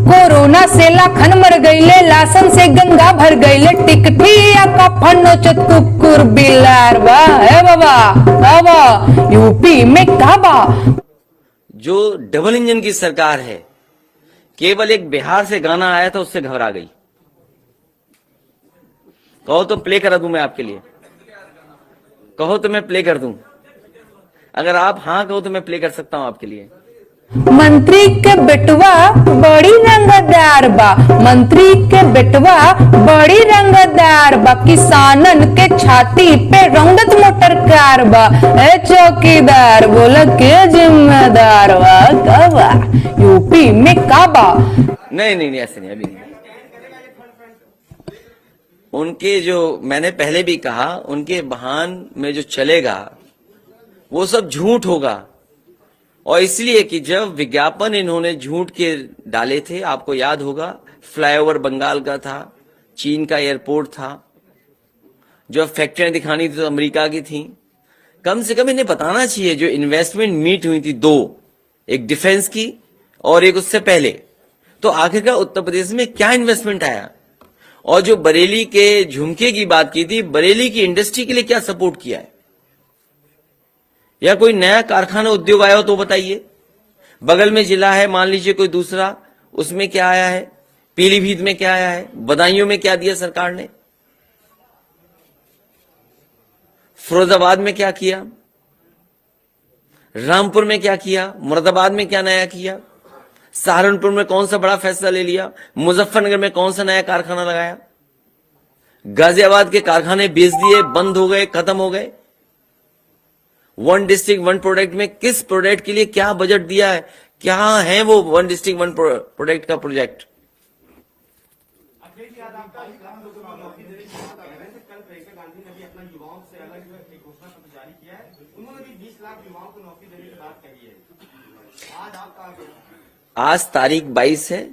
Corona से लाखन मर गईले, लासन से गंगा भर गईले, टिकटिया का फनोचत कुकुर बिलार बा है बाबा यूपी में काबा। जो डबल इंजन की सरकार है, केवल एक बिहार से गाना आया था उससे घबरा गई। कहो तो प्ले करा दूं मैं आपके लिए, कहो तो मैं प्ले कर दूं। अगर आप हाँ कहो तो मैं प्ले कर सकता हूं आपके लिए। मंत्री के बेटवा बड़ी रंगदार बा, मंत्री के बेटवा बड़ी रंगदार बा, किसानन के छाती पे रंगत मोटर कार बा। ए चौकीदार बोला के जिम्मेदार बा काबा यूपी में काबा। नहीं ऐसे नहीं, अभी नहीं। उनके जो मैंने पहले भी कहा, उनके बहान में जो चलेगा वो सब झूठ होगा। और इसलिए कि जब विज्ञापन इन्होंने झूठ के डाले थे, आपको याद होगा, फ्लाईओवर बंगाल का था, चीन का एयरपोर्ट था, जो फैक्ट्रियां दिखानी थी तो अमेरिका की थी। कम से कम इन्हें बताना चाहिए जो इन्वेस्टमेंट मीट हुई थी दो, एक डिफेंस की और एक उससे पहले, तो आखिरकार उत्तर प्रदेश में क्या इन्वेस्टमेंट आया। और जो बरेली के झुमके की बात की थी, बरेली की इंडस्ट्री के लिए क्या सपोर्ट किया है, या कोई नया कारखाना उद्योग आया हो तो बताइए। बगल में जिला है मान लीजिए कोई दूसरा, उसमें क्या आया है, पीलीभीत में क्या आया है, बदायूं में क्या दिया सरकार ने, फिरोजाबाद में क्या किया, रामपुर में क्या किया, मुरादाबाद में क्या नया किया, सहारनपुर में कौन सा बड़ा फैसला ले लिया, मुजफ्फरनगर में कौन सा नया कारखाना लगाया, गाजियाबाद के कारखाने बेच दिए, बंद हो गए, खत्म हो गए। वन डिस्ट्रिक्ट वन प्रोडक्ट में किस प्रोडक्ट के लिए क्या बजट दिया है, क्या है वो वन डिस्ट्रिक्ट वन प्रोडक्ट का प्रोजेक्ट। आज तारीख 22 है,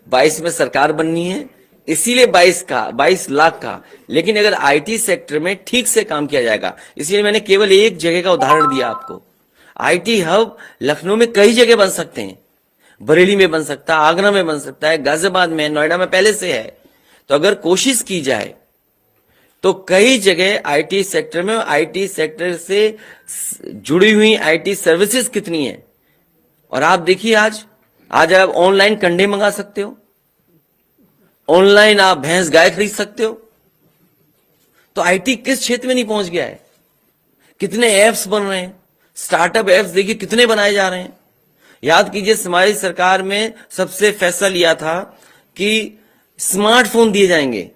22 में सरकार बननी है, इसीलिए 22 लाख का। लेकिन अगर आईटी सेक्टर में ठीक से काम किया जाएगा, इसलिए मैंने केवल एक जगह का उदाहरण दिया आपको। आईटी हब लखनऊ में कई जगह बन सकते हैं, बरेली में बन सकता है, आगरा में बन सकता है, गाजियाबाद में, नोएडा में पहले से है। तो अगर कोशिश की जाए तो कई जगह आईटी सेक्टर में, आईटी सेक्टर से जुड़ी हुई आईटी सर्विसेज कितनी है। और आप देखिए आज आप ऑनलाइन कंडे मंगा सकते हो, ऑनलाइन आप भैंस गाय खरीद सकते हो। तो आईटी किस क्षेत्र में नहीं पहुंच गया है। कितने ऐप्स बन रहे हैं, स्टार्टअप ऐप्स देखिए कितने बनाए जा रहे हैं। याद कीजिए हमारी सरकार में सबसे फैसला लिया था कि स्मार्टफोन दिए जाएंगे।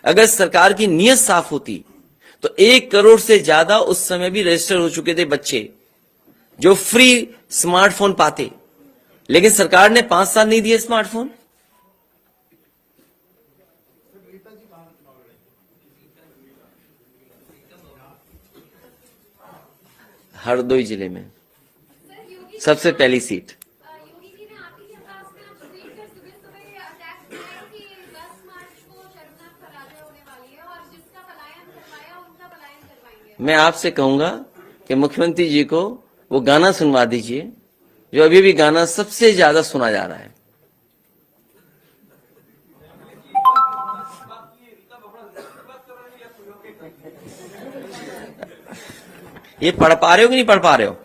अगर सरकार की नीयत साफ होती तो 1 करोड़ से ज्यादा उस समय भी रजिस्टर हो चुके थे बच्चे जो फ्री स्मार्टफोन पाते। लेकिन सरकार ने 5 साल नहीं दिए स्मार्टफोन। हरदोई जिले में सबसे पहली सीट। मैं आपसे कहूंगा कि मुख्यमंत्री जी को वो गाना सुनवा दीजिए जो अभी भी गाना सबसे ज्यादा सुना जा रहा है। ये पढ़ पा रहे हो कि नहीं पढ़ पा रहे हो।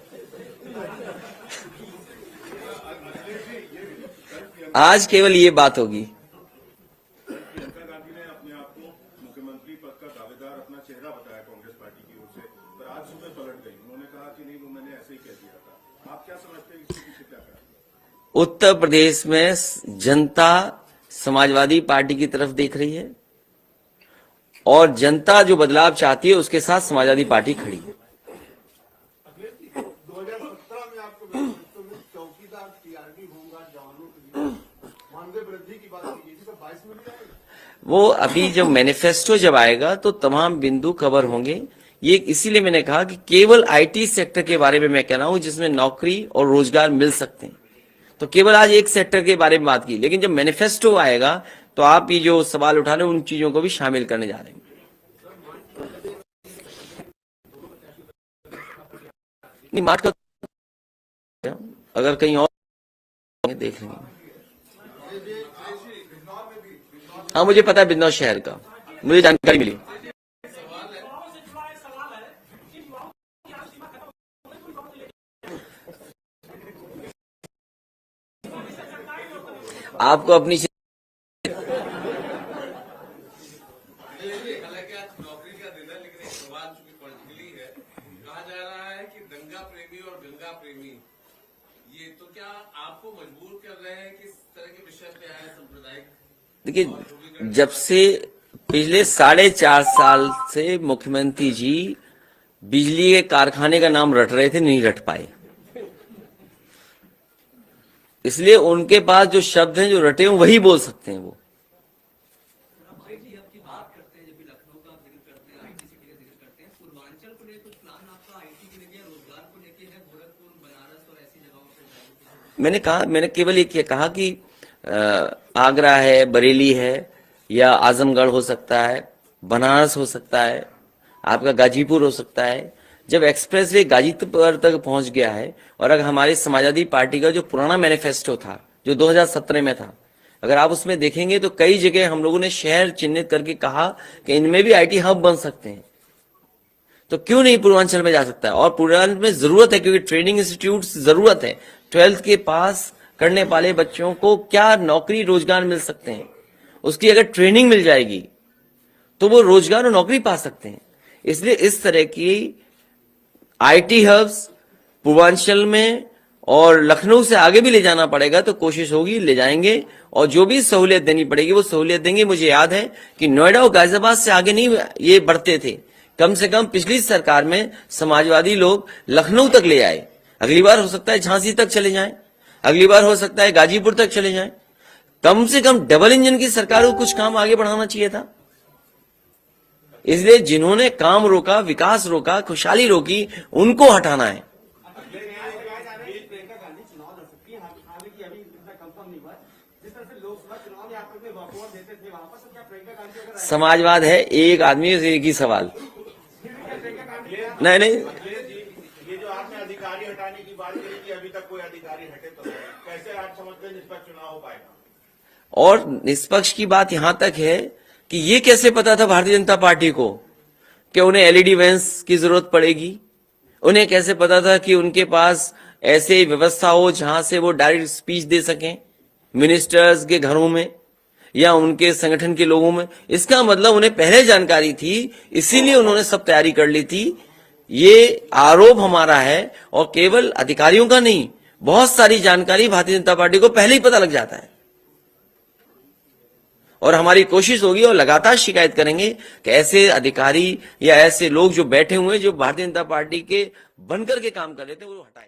आज केवल ये बात होगी। मुख्यमंत्री पद का दावेदार अपना चेहरा बताया कांग्रेस पार्टी की ओर से, पर आज सुबह पलट गई। उन्होंने कहा कि नहीं, वो मैंने ऐसे ही कह दिया था। आप क्या समझते हैं, इसके पीछे क्या कारण? उत्तर प्रदेश में जनता समाजवादी पार्टी की तरफ देख रही है और जनता जो बदलाव चाहती है उसके साथ समाजवादी पार्टी खड़ी है। 2017 में आपको चौकीदार टीआरडी होगा जवानों के लिए मानदेय वृद्धि की बात की गई थी, तो 22 में भी वो अभी जब मैनिफेस्टो जब आएगा तो तमाम बिंदु कवर होंगे। ये इसीलिए मैंने कहा कि केवल आईटी सेक्टर के बारे में मैं कह रहा हूं जिसमें नौकरी और रोजगार मिल सकते हैं। तो केवल आज एक सेक्टर के बारे में बात की, लेकिन जब मैनिफेस्टो आएगा तो आप ये जो सवाल उठा रहे हैं उन चीजों को भी शामिल करने जा रहे हैं। नहीं मार्च का अगर कहीं और देख लेंगे। हाँ, मुझे पता है बिजनौर शहर का, मुझे जानकारी मिली। आपको अपनी हालांकि आज नौकरी का दिन है, लेकिन एक सवाल चूंकि पॉलिटिकली है, कहा जा रहा है कि दंगा प्रेमी और गंगा प्रेमी, ये तो क्या आपको मजबूर कर रहे हैं कि इस तरह के विषय पे आए सांप्रदायिक? देखिए, जब से पिछले 4.5 साल से मुख्यमंत्री जी बिजली के कारखाने का नाम रट रहे थे, नहीं रट पाए। इसलिए उनके पास जो शब्द हैं, जो रटे हैं, वही बोल सकते हैं वो। मैंने केवल ये कहा कि आगरा है, बरेली है, या आजमगढ़ हो सकता है, बनारस हो सकता है, आपका गाजीपुर हो सकता है। जब एक्सप्रेसवे गाजीपुर तक पहुंच गया है, और अगर हमारी समाजवादी पार्टी का जो पुराना मैनिफेस्टो था, जो 2017 में था, अगर आप उसमें देखेंगे तो कई जगह हम लोगों ने शहर चिन्हित करके कहा कि इनमें भी आईटी हब बन सकते हैं। तो क्यों नहीं पूर्वांचल में जा सकता है? और पूर्वांचल में जरूरत है, क्योंकि ट्रेनिंग इंस्टीट्यूट जरूरत है। 12th के पास करने वाले बच्चों को क्या नौकरी रोजगार मिल सकते हैं, उसकी अगर ट्रेनिंग मिल जाएगी तो वो रोजगार और नौकरी पा सकते हैं। इसलिए इस तरह की आईटी हब्स पूर्वांचल में और लखनऊ से आगे भी ले जाना पड़ेगा, तो कोशिश होगी, ले जाएंगे, और जो भी सहूलियत देनी पड़ेगी वो सहूलियत देंगे। मुझे याद है कि नोएडा और गाजियाबाद से आगे नहीं ये बढ़ते थे। कम से कम पिछली सरकार में समाजवादी लोग लखनऊ तक ले आए। अगली बार हो सकता है झांसी तक चले जाएं, अगली बार हो सकता है गाजीपुर तक चले जाएं। कम से कम डबल इंजन की सरकार को कुछ काम आगे बढ़ाना चाहिए था। इसलिए जिन्होंने काम रोका, विकास रोका, खुशहाली रोकी, उनको हटाना है। समाजवाद है एक आदमी से एक ही सवाल। नहीं, ये जो आपने अधिकारी हटाने की बात करी कि अभी तक कोई अधिकारी हटे तो कैसे आप समझते हैं निष्पक्ष चुनाव हो पाएगा? और निष्पक्ष की बात यहां तक है कि ये कैसे पता था भारतीय जनता पार्टी को कि उन्हें एलईडी वैन्स की जरूरत पड़ेगी? उन्हें कैसे पता था कि उनके पास ऐसे व्यवस्था हो जहां से वो डायरेक्ट स्पीच दे सकें मिनिस्टर्स के घरों में या उनके संगठन के लोगों में? इसका मतलब उन्हें पहले जानकारी थी, इसीलिए उन्होंने सब तैयारी कर ली थी। ये आरोप हमारा है, और केवल अधिकारियों का नहीं, बहुत सारी जानकारी भारतीय जनता पार्टी को पहले ही पता लग जाता है। और हमारी कोशिश होगी और लगातार शिकायत करेंगे कि ऐसे अधिकारी या ऐसे लोग जो बैठे हुए, जो भारतीय जनता पार्टी के बनकर के काम कर रहे थे, वो हटाए।